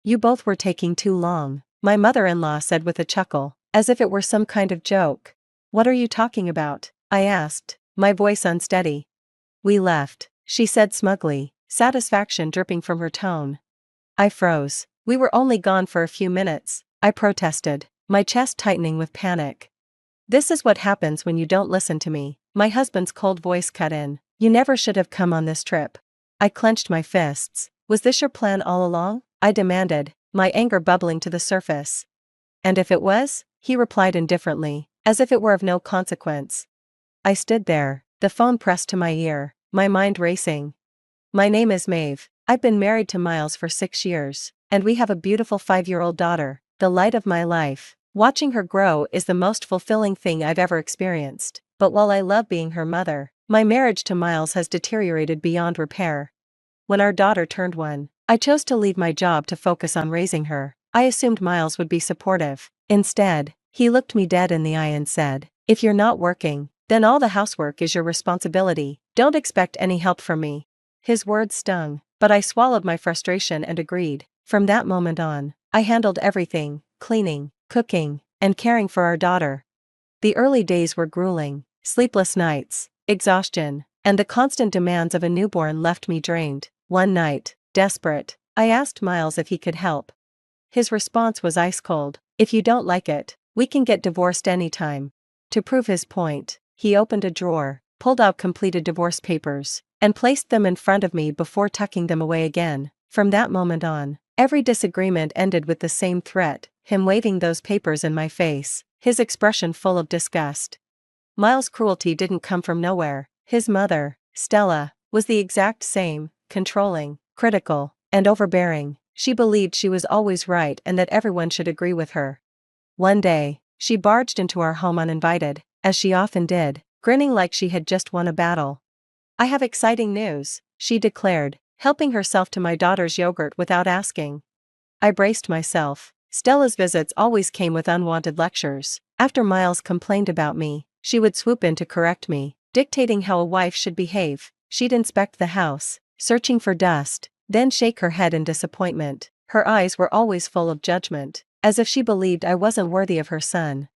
You both were taking too long, my mother-in-law said with a chuckle, as if it were some kind of joke. What are you talking about? I asked, my voice unsteady. We left, she said smugly, satisfaction dripping from her tone. I froze. We were only gone for a few minutes, I protested, my chest tightening with panic. This is what happens when you don't listen to me, my husband's cold voice cut in. You never should have come on this trip. I clenched my fists. Was this your plan all along? I demanded, my anger bubbling to the surface. And if it was? He replied indifferently, as if it were of no consequence. I stood there, the phone pressed to my ear, my mind racing. My name is Maeve. I've been married to Miles for 6 years, and we have a beautiful 5-year-old daughter, the light of my life. Watching her grow is the most fulfilling thing I've ever experienced, but while I love being her mother, my marriage to Miles has deteriorated beyond repair. When our daughter turned 1, I chose to leave my job to focus on raising her. I assumed Miles would be supportive. Instead, he looked me dead in the eye and said, "If you're not working, then all the housework is your responsibility. Don't expect any help from me." His words stung, but I swallowed my frustration and agreed. From that moment on, I handled everything: cleaning, cooking, and caring for our daughter. The early days were grueling. Sleepless nights, exhaustion, and the constant demands of a newborn left me drained. One night, desperate, I asked Miles if he could help. His response was ice cold: "If you don't like it, we can get divorced anytime." To prove his point, he opened a drawer, pulled out completed divorce papers, and placed them in front of me before tucking them away again. From that moment on, every disagreement ended with the same threat, him waving those papers in my face, his expression full of disgust. Miles' cruelty didn't come from nowhere. His mother, Stella, was the exact same: controlling, critical, and overbearing. She believed she was always right and that everyone should agree with her. One day, she barged into our home uninvited, as she often did, grinning like she had just won a battle. "I have exciting news," she declared, helping herself to my daughter's yogurt without asking. I braced myself. Stella's visits always came with unwanted lectures. After Miles complained about me, she would swoop in to correct me, dictating how a wife should behave. She'd inspect the house, searching for dust, then shake her head in disappointment. Her eyes were always full of judgment, as if she believed I wasn't worthy of her son.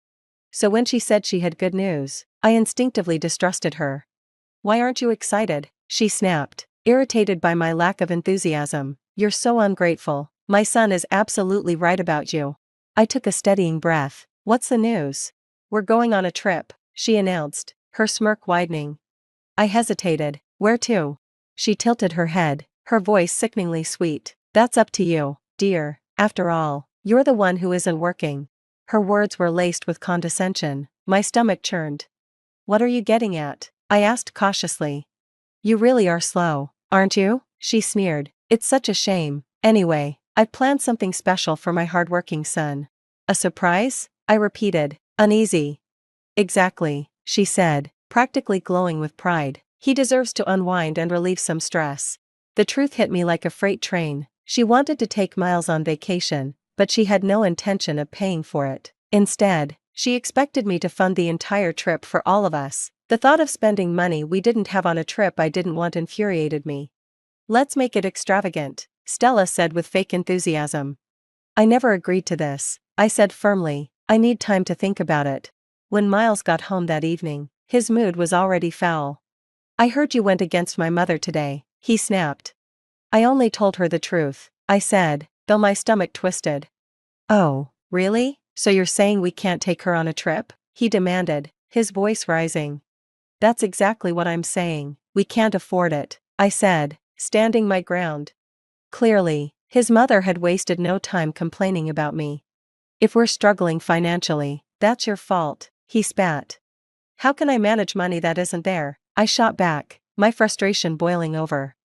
So when she said she had good news, I instinctively distrusted her. "Why aren't you excited?" she snapped, irritated by my lack of enthusiasm. "You're so ungrateful. My son is absolutely right about you." I took a steadying breath. "What's the news?" "We're going on a trip," she announced, her smirk widening. I hesitated. "Where to?" She tilted her head, her voice sickeningly sweet. "That's up to you, dear. After all, you're the one who isn't working." Her words were laced with condescension. My stomach churned. "What are you getting at?" I asked cautiously. "You really are slow, aren't you?" she sneered. "It's such a shame. Anyway, I've planned something special for my hardworking son." "A surprise?" I repeated, uneasy. "Exactly," she said, practically glowing with pride. "He deserves to unwind and relieve some stress." The truth hit me like a freight train. She wanted to take Miles on vacation, but she had no intention of paying for it. Instead, she expected me to fund the entire trip for all of us. The thought of spending money we didn't have on a trip I didn't want infuriated me. "Let's make it extravagant," Stella said with fake enthusiasm. "I never agreed to this," I said firmly. "I need time to think about it." When Miles got home that evening, his mood was already foul. "I heard you went against my mother today," he snapped. I only told her the truth, I said, though my stomach twisted. "Oh, really? So you're saying we can't take her on a trip?" he demanded, his voice rising. "That's exactly what I'm saying. We can't afford it," I said, standing my ground. Clearly, his mother had wasted no time complaining about me. "If we're struggling financially, that's your fault," he spat. "How can I manage money that isn't there?" I shot back, my frustration boiling over.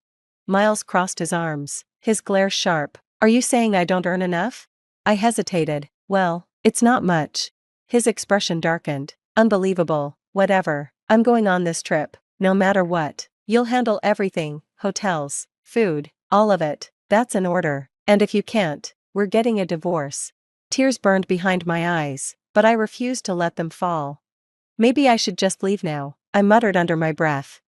Miles crossed his arms, his glare sharp. "Are you saying I don't earn enough?" I hesitated. "Well, it's not much." His expression darkened. "Unbelievable. Whatever. I'm going on this trip, no matter what. You'll handle everything: hotels, food, all of it. That's an order. And if you can't, we're getting a divorce." Tears burned behind my eyes, but I refused to let them fall. "Maybe I should just leave now," I muttered under my breath.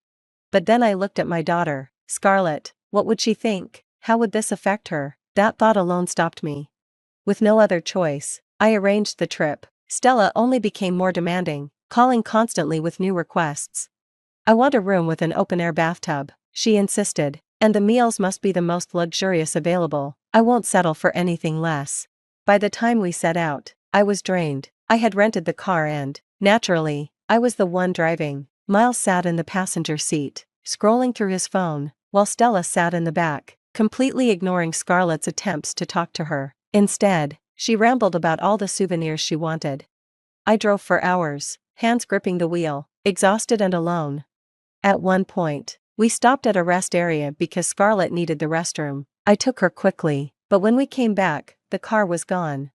But then I looked at my daughter, Scarlett. What would she think? How would this affect her? That thought alone stopped me. With no other choice, I arranged the trip. Stella only became more demanding, calling constantly with new requests. I want a room with an open-air bathtub, she insisted, and the meals must be the most luxurious available. I won't settle for anything less. By the time we set out, I was drained. I had rented the car and, naturally, I was the one driving. Miles sat in the passenger seat, scrolling through his phone, while Stella sat in the back, completely ignoring Scarlett's attempts to talk to her. Instead, she rambled about all the souvenirs she wanted. I drove for hours, hands gripping the wheel, exhausted and alone. At one point, we stopped at a rest area because Scarlett needed the restroom. I took her quickly, but when we came back, the car was gone.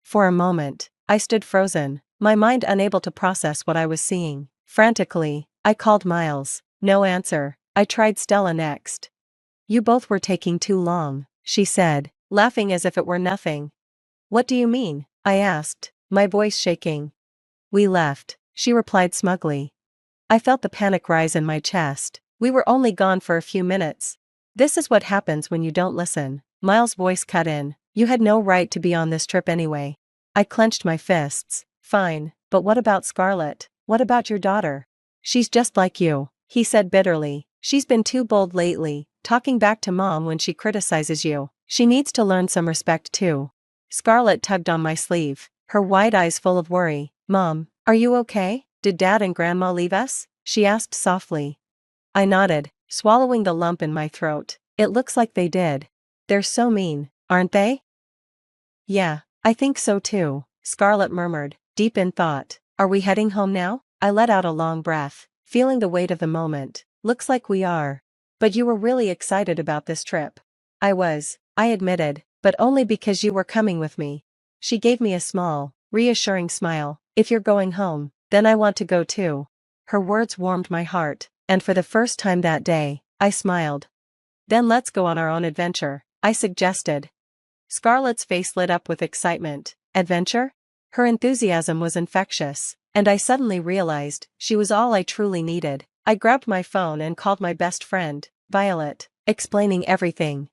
For a moment, I stood frozen, my mind unable to process what I was seeing. Frantically, I called Miles. No answer. I tried Stella next. You both were taking too long, she said, laughing as if it were nothing. What do you mean? I asked, my voice shaking. We left, she replied smugly. I felt the panic rise in my chest. We were only gone for a few minutes. This is what happens when you don't listen. Miles' voice cut in. You had no right to be on this trip anyway. I clenched my fists. Fine, but what about Scarlett? What about your daughter? She's just like you, he said bitterly. She's been too bold lately, talking back to mom when she criticizes you. She needs to learn some respect too. Scarlett tugged on my sleeve, her wide eyes full of worry. Mom, are you okay? Did Dad and Grandma leave us? She asked softly. I nodded, swallowing the lump in my throat. It looks like they did. They're so mean, aren't they? Yeah, I think so too, Scarlett murmured, deep in thought. Are we heading home now? I let out a long breath, feeling the weight of the moment. Looks like we are. But you were really excited about this trip. I was, I admitted, but only because you were coming with me. She gave me a small, reassuring smile. If you're going home, then I want to go too. Her words warmed my heart, and for the first time that day, I smiled. Then let's go on our own adventure, I suggested. Scarlett's face lit up with excitement. Adventure? Her enthusiasm was infectious, and I suddenly realized she was all I truly needed. I grabbed my phone and called my best friend, Violet, explaining everything.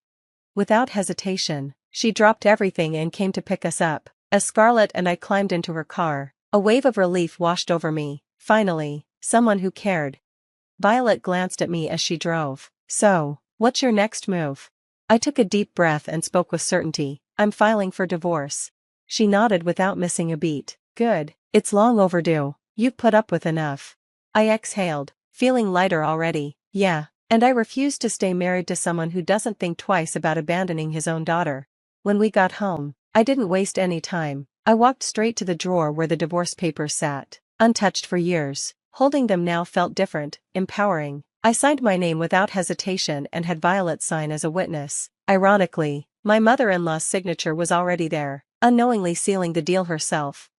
Without hesitation, she dropped everything and came to pick us up. As Scarlett and I climbed into her car, a wave of relief washed over me. Finally, someone who cared. Violet glanced at me as she drove. So, what's your next move? I took a deep breath and spoke with certainty. I'm filing for divorce. She nodded without missing a beat. Good, it's long overdue. You've put up with enough. I exhaled, feeling lighter already. Yeah, and I refuse to stay married to someone who doesn't think twice about abandoning his own daughter. When we got home, I didn't waste any time. I walked straight to the drawer where the divorce papers sat, untouched for years. Holding them now felt different, empowering. I signed my name without hesitation and had Violet sign as a witness. Ironically, my mother-in-law's signature was already there, unknowingly sealing the deal herself.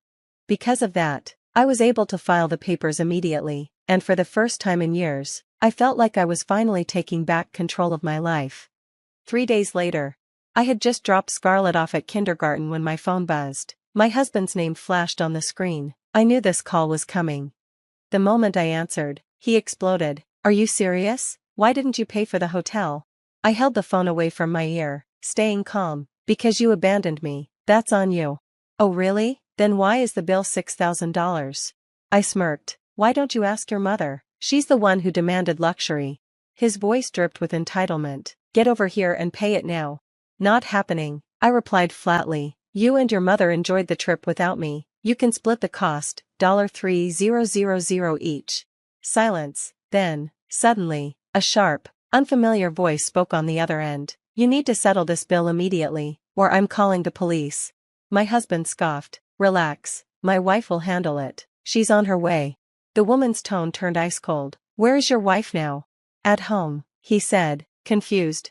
Because of that, I was able to file the papers immediately, and for the first time in years, I felt like I was finally taking back control of my life. 3 days later, I had just dropped Scarlett off at kindergarten when my phone buzzed. My husband's name flashed on the screen. I knew this call was coming. The moment I answered, he exploded. Are you serious? Why didn't you pay for the hotel? I held the phone away from my ear, staying calm. Because you abandoned me. That's on you. Oh really? Then why is the bill $6,000? I smirked. Why don't you ask your mother? She's the one who demanded luxury. His voice dripped with entitlement. Get over here and pay it now. Not happening, I replied flatly. You and your mother enjoyed the trip without me. You can split the cost, $3,000 each. Silence. Then, suddenly, a sharp, unfamiliar voice spoke on the other end. You need to settle this bill immediately, or I'm calling the police. My husband scoffed. Relax, my wife will handle it. She's on her way. The woman's tone turned ice cold. Where is your wife now? At home, he said, confused.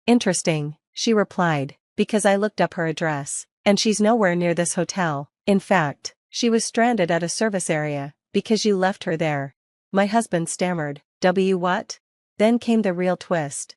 Interesting, she replied, because I looked up her address, and she's nowhere near this hotel. In fact, she was stranded at a service area, because you left her there. My husband stammered. What? Then came the real twist.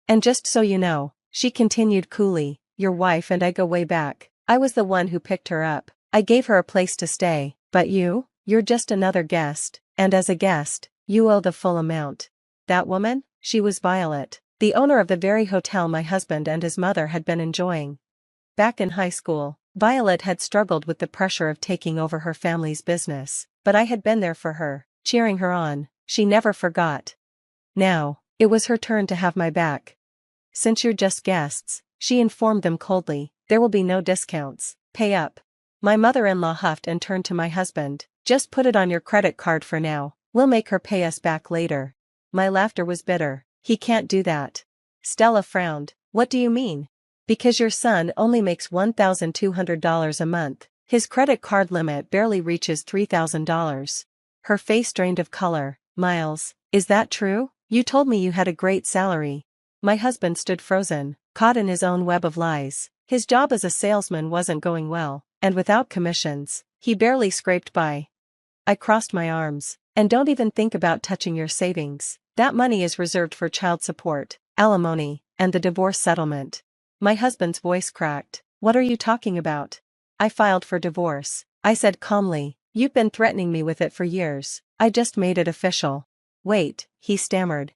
And just so you know, she continued coolly, your wife and I go way back. I was the one who picked her up. I gave her a place to stay, but you're just another guest, and as a guest, you owe the full amount. That woman? She was Violet. The owner of the very hotel my husband and his mother had been enjoying. Back in high school, Violet had struggled with the pressure of taking over her family's business, but I had been there for her, cheering her on. She never forgot. Now, it was her turn to have my back. "Since you're just guests," she informed them coldly, "there will be no discounts. Pay up." My mother-in-law huffed and turned to my husband. "Just put it on your credit card for now, we'll make her pay us back later." My laughter was bitter. "He can't do that." Stella frowned. "What do you mean?" "Because your son only makes $1,200 a month. His credit card limit barely reaches $3,000. Her face drained of color. "Miles, is that true? You told me you had a great salary." My husband stood frozen, caught in his own web of lies. His job as a salesman wasn't going well, and without commissions, he barely scraped by. I crossed my arms. "And don't even think about touching your savings. That money is reserved for child support, alimony, and the divorce settlement." My husband's voice cracked. "What are you talking about?" "I filed for divorce," I said calmly. "You've been threatening me with it for years. I just made it official." "Wait," he stammered.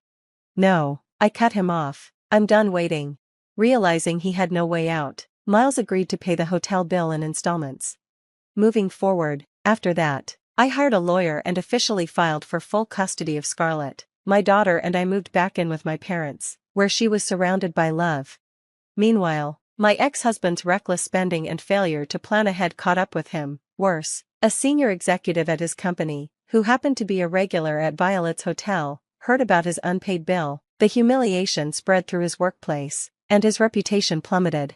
"No," I cut him off. "I'm done waiting." Realizing he had no way out, Miles agreed to pay the hotel bill in installments. Moving forward, after that, I hired a lawyer and officially filed for full custody of Scarlett. My daughter and I moved back in with my parents, where she was surrounded by love. Meanwhile, my ex-husband's reckless spending and failure to plan ahead caught up with him. Worse, a senior executive at his company, who happened to be a regular at Violet's hotel, heard about his unpaid bill. The humiliation spread through his workplace, and his reputation plummeted.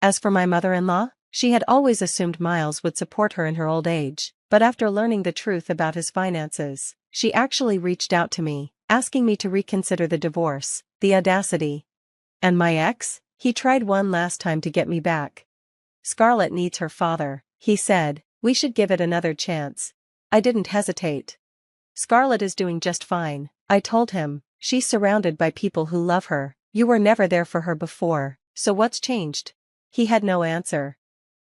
As for my mother-in-law, she had always assumed Miles would support her in her old age, but after learning the truth about his finances, she actually reached out to me, asking me to reconsider the divorce. The audacity. And my ex? He tried one last time to get me back. "Scarlett needs her father," he said. "We should give it another chance." I didn't hesitate. "Scarlett is doing just fine," I told him. "She's surrounded by people who love her. You were never there for her before, so what's changed?" He had no answer.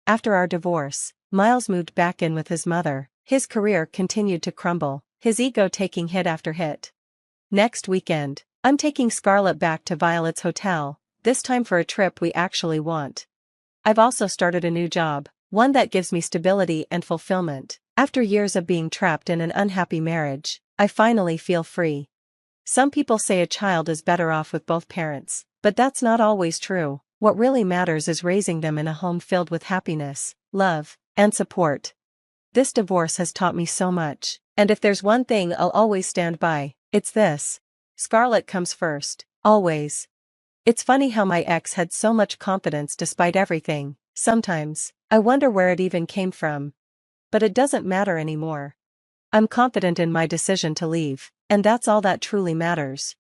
After our divorce, Miles moved back in with his mother. His career continued to crumble, his ego taking hit after hit. Next weekend, I'm taking Scarlett back to Violet's hotel, this time for a trip we actually want. I've also started a new job, one that gives me stability and fulfillment. After years of being trapped in an unhappy marriage, I finally feel free. Some people say a child is better off with both parents, but that's not always true. What really matters is raising them in a home filled with happiness, love, and support. This divorce has taught me so much, and if there's one thing I'll always stand by, it's this. Scarlett comes first, always. It's funny how my ex had so much confidence despite everything. Sometimes, I wonder where it even came from. But it doesn't matter anymore. I'm confident in my decision to leave, and that's all that truly matters.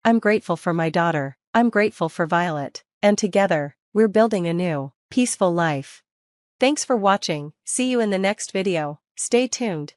I'm grateful for my daughter, I'm grateful for Violet, and together, we're building a new, peaceful life. Thanks for watching, see you in the next video, stay tuned.